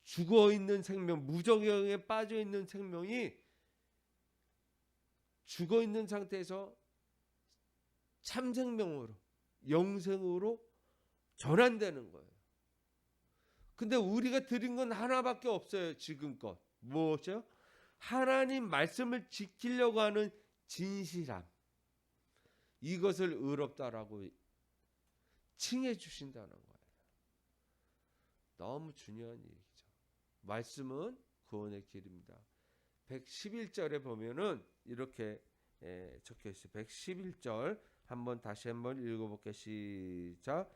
죽어 있는 생명, 무정형에 빠져 있는 생명이 죽어 있는 상태에서 참 생명으로, 영생으로 전환되는 거예요. 근데 우리가 드린 건 하나밖에 없어요. 지금껏. 무엇이요? 하나님 말씀을 지키려고 하는 진실함. 이것을 의롭다라고 칭해 주신다는 거예요. 너무 중요한 얘기죠. 말씀은 구원의 길입니다. 111절에 보면은 이렇게 적혀 있어요. 111절 다시 한번 읽어볼게요. 시작.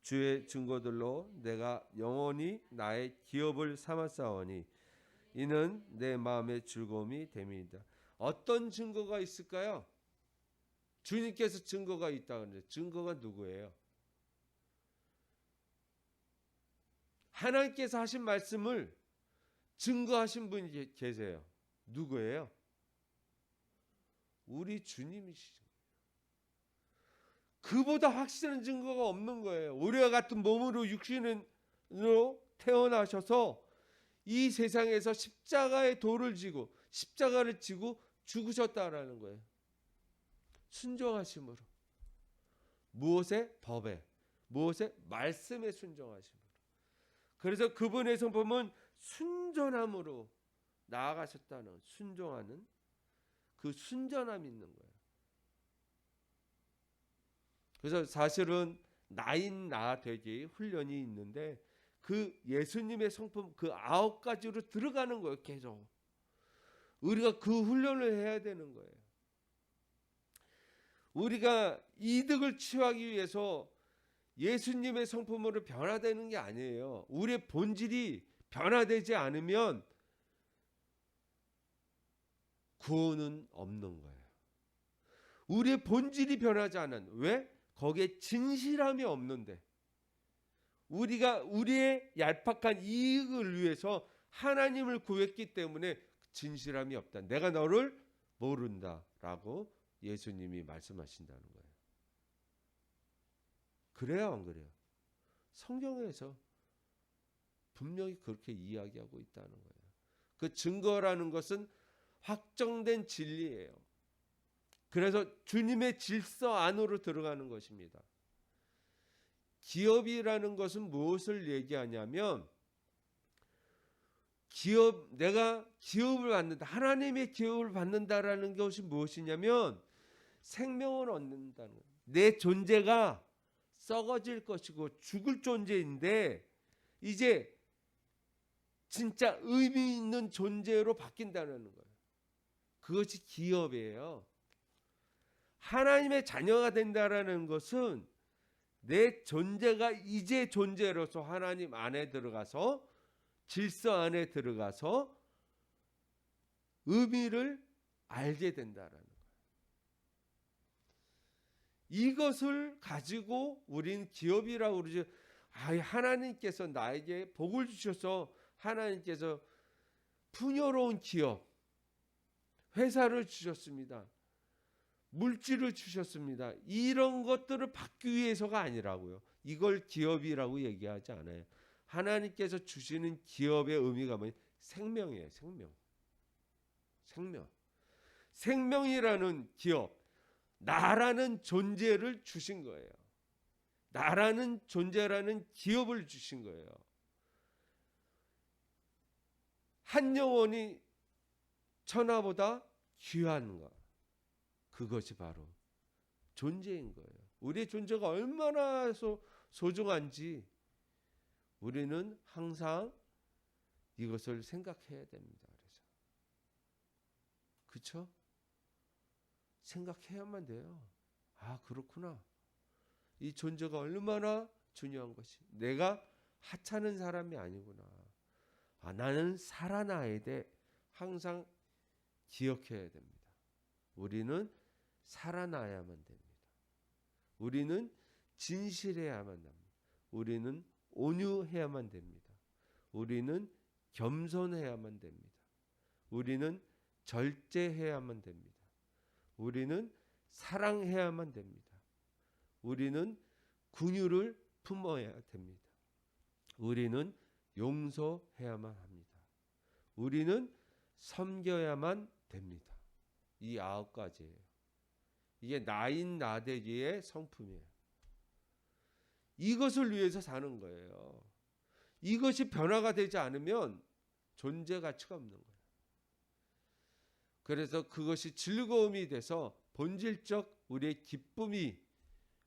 주의 증거들로 내가 영원히 나의 기업을 삼았사오니 이는 내 마음의 즐거움이 됨이다. 어떤 증거가 있을까요? 주님께서 증거가 있다고 하는데 증거가 누구예요? 하나님께서 하신 말씀을 증거하신 분이 계세요. 누구예요? 우리 주님이시죠. 그보다 확실한 증거가 없는 거예요. 우리와 같은 몸으로 육신으로 태어나셔서 이 세상에서 십자가의 돌을 지고 십자가를 지고 죽으셨다라는 거예요. 순종하심으로. 무엇의? 법에. 무엇의? 말씀에 순종하심으로. 그래서 그분의 성품은 순전함으로 나아가셨다는, 순종하는 그 순전함이 있는 거예요. 그래서 사실은 나인 나 되기 훈련이 있는데 그 예수님의 성품 그 9가지로 들어가는 거예요. 계속 우리가 그 훈련을 해야 되는 거예요. 우리가 이득을 취하기 위해서 예수님의 성품으로 변화되는 게 아니에요. 우리의 본질이 변화되지 않으면 구원은 없는 거예요. 우리의 본질이 변하지 않은, 왜? 거기에 진실함이 없는데, 우리가 우리의 얄팍한 이익을 위해서 하나님을 구했기 때문에 진실함이 없다. 내가 너를 모른다라고 예수님이 말씀하신다는 거예요. 그래요, 안 그래요? 성경에서 분명히 그렇게 이야기하고 있다는 거예요. 그 증거라는 것은 확정된 진리예요. 그래서 주님의 질서 안으로 들어가는 것입니다. 기업이라는 것은 무엇을 얘기하냐면 내가 기업을 받는다. 하나님의 기업을 받는다라는 것이 무엇이냐면 생명을 얻는다는 거예요. 내 존재가 썩어질 것이고 죽을 존재인데 이제 진짜 의미 있는 존재로 바뀐다는 거예요. 그것이 기업이에요. 하나님의 자녀가 된다라는 것은 내 존재가 이제 존재로서 하나님 안에 들어가서 질서 안에 들어가서 의미를 알게 된다라는 거예요. 이것을 가지고 우린 기업이라고 그러죠. 하나님께서 나에게 복을 주셔서 하나님께서 풍요로운 기업, 회사를 주셨습니다. 물질을 주셨습니다. 이런 것들을 받기 위해서가 아니라고요. 이걸 기업이라고 얘기하지 않아요. 하나님께서 주시는 기업의 의미가 뭐예요? 생명이에요. 생명이라는 기업, 나라는 존재를 주신 거예요. 나라는 존재라는 기업을 주신 거예요. 한 영혼이 천하보다 귀한 것, 그것이 바로 존재인 거예요. 우리의 존재가 얼마나 소중한지 우리는 항상 이것을 생각해야 됩니다. 그래서 그렇죠? 생각해야만 돼요. 아, 그렇구나. 이 존재가 얼마나 중요한 것이. 내가 하찮은 사람이 아니구나. 아, 나는 살아나야 돼. 항상 기억해야 됩니다. 우리는 살아나야만 됩니다. 우리는 진실해야만 합니다. 우리는 온유해야만 됩니다. 우리는 겸손해야만 됩니다. 우리는 절제해야만 됩니다. 우리는 사랑해야만 됩니다. 우리는 긍휼을 품어야 됩니다. 우리는 용서해야만 합니다. 우리는 섬겨야만 됩니다. 이 9가지예요. 이게 나인 나대기의 성품이에요. 이것을 위해서 사는 거예요. 이것이 변화가 되지 않으면 존재 가치가 없는 거예요. 그래서 그것이 즐거움이 돼서 본질적 우리의 기쁨이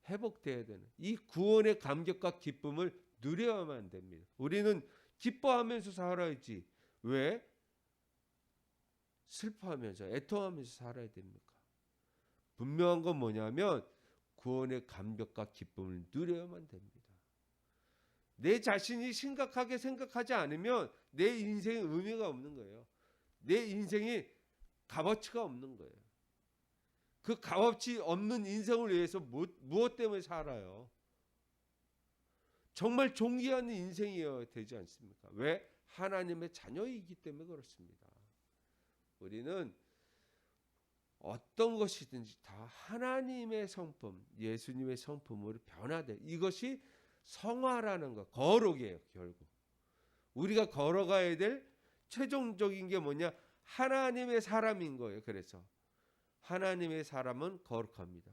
회복돼야 되는 이 구원의 감격과 기쁨을 누려야만 됩니다. 우리는 기뻐하면서 살아야지 왜 슬퍼하면서 애통하면서 살아야 됩니까? 분명한 건 뭐냐면 구원의 감격과 기쁨을 누려야만 됩니다. 내 자신이 심각하게 생각하지 않으면 내 인생에 의미가 없는 거예요. 내 인생이 값어치가 없는 거예요. 그 값어치 없는 인생을 위해서 무엇 때문에 살아요? 정말 존귀한 인생이어야 되지 않습니까? 왜? 하나님의 자녀이기 때문에 그렇습니다. 우리는 어떤 것이든지 다 하나님의 성품, 예수님의 성품으로 변화돼. 이것이 성화라는 거, 거룩이에요. 결국 우리가 걸어가야 될 최종적인 게 뭐냐? 하나님의 사람인 거예요. 그래서 하나님의 사람은 거룩합니다.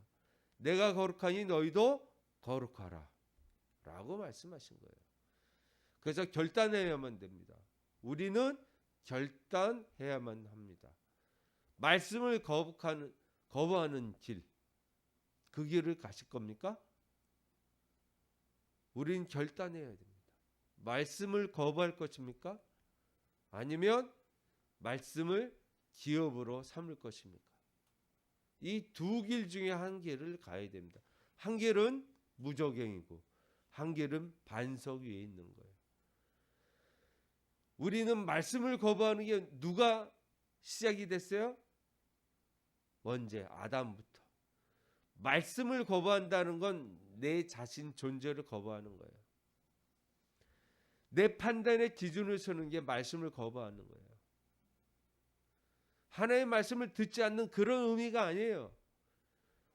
내가 거룩하니 너희도 거룩하라 라고 말씀하신 거예요. 그래서 결단해야만 됩니다. 우리는 결단해야만 합니다. 말씀을 거부하는 길, 그 길을 가실 겁니까? 우린 결단해야 됩니다. 말씀을 거부할 것입니까? 아니면 말씀을 기업으로 삼을 것입니까? 이 두 길 중에 한 길을 가야 됩니다. 한 길은 무적행이고 한 길은 반석 위에 있는 거예요. 우리는 말씀을 거부하는 게 누가 시작이 됐어요? 언제? 아담부터. 말씀을 거부한다는 건 내 자신 존재를 거부하는 거예요. 내 판단의 기준을 서는 게 말씀을 거부하는 거예요. 하나님의 말씀을 듣지 않는 그런 의미가 아니에요.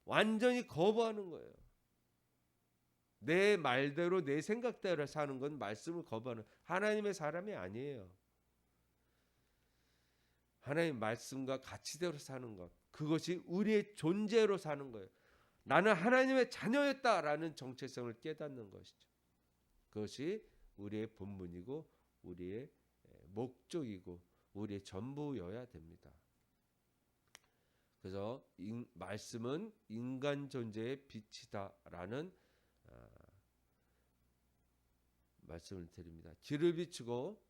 완전히 거부하는 거예요. 내 말대로 내 생각대로 사는 건 말씀을 거부하는 하나님의 사람이 아니에요. 하나님의 말씀과 가치대로 사는 것, 그것이 우리의 존재로 사는 거예요. 나는 하나님의 자녀였다라는 정체성을 깨닫는 것이죠. 그것이 우리의 본분이고 우리의 목적이고 우리의 전부여야 됩니다. 그래서 말씀은 인간 존재의 빛이다라는 말씀을 드립니다. 길을 비추고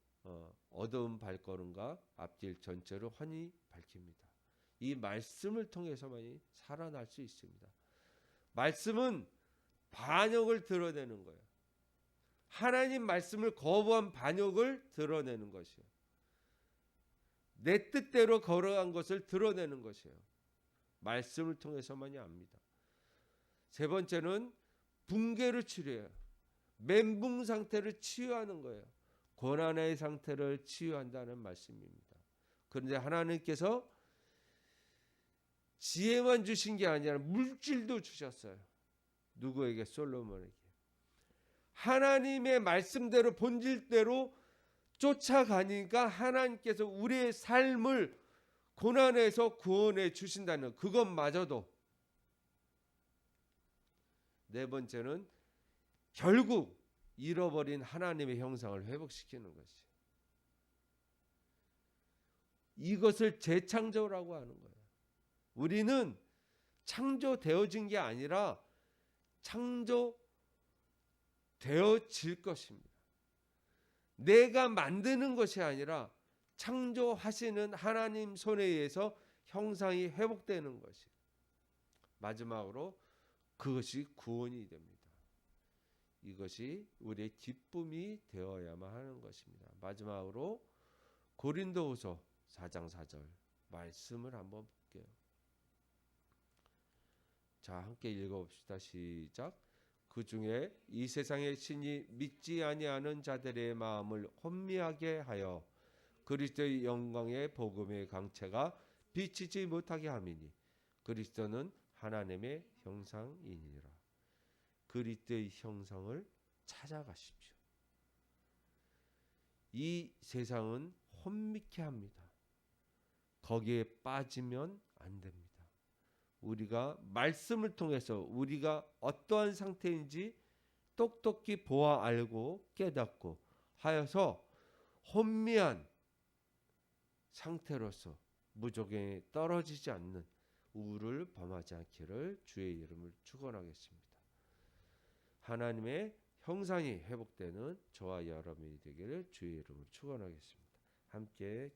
어두운 발걸음과 앞길 전체를 환히 밝힙니다. 이 말씀을 통해서만이 살아날 수 있습니다. 말씀은 반역을 드러내는 거예요. 하나님 말씀을 거부한 반역을 드러내는 것이에요. 내 뜻대로 걸어간 것을 드러내는 것이에요. 말씀을 통해서만이 압니다. 세 번째는 붕괴를 치료해요. 멘붕 상태를 치유하는 거예요. 고난의 상태를 치유한다는 말씀입니다. 그런데 하나님께서 지혜만 주신 게 아니라 물질도 주셨어요. 누구에게? 솔로몬에게. 하나님의 말씀대로 본질대로 쫓아가니까 하나님께서 우리의 삶을 고난에서 구원해 주신다는 그것마저도. 네 번째는 결국 잃어버린 하나님의 형상을 회복시키는 것이에요. 이것을 재창조라고 하는 거예요. 우리는 창조되어진 게 아니라 창조되어질 것입니다. 내가 만드는 것이 아니라 창조하시는 하나님 손에 의해서 형상이 회복되는 것이에요. 마지막으로 그것이 구원이 됩니다. 이것이 우리의 기쁨이 되어야만 하는 것입니다. 마지막으로 고린도후서 4장 4절 말씀을 한번 볼게요. 자, 함께 읽어봅시다. 시작. 그 중에 이 세상의 신이 믿지 아니하는 자들의 마음을 혼미하게 하여 그리스도의 영광의 복음의 강체가 비치지 못하게 함이니 그리스도는 하나님의 형상이니라. 그리스도의 형상을 찾아가십시오. 이 세상은 혼미케 합니다. 거기에 빠지면 안 됩니다. 우리가 말씀을 통해서 우리가 어떠한 상태인지 똑똑히 보아 알고 깨닫고 하여서 혼미한 상태로서 무조건에 떨어지지 않는 우를 범하지 않기를 주의 이름을 축원하겠습니다. 하나님의 형상이 회복되는 저와 여러분이 되기를 주의 이름으로 축원하겠습니다. 함께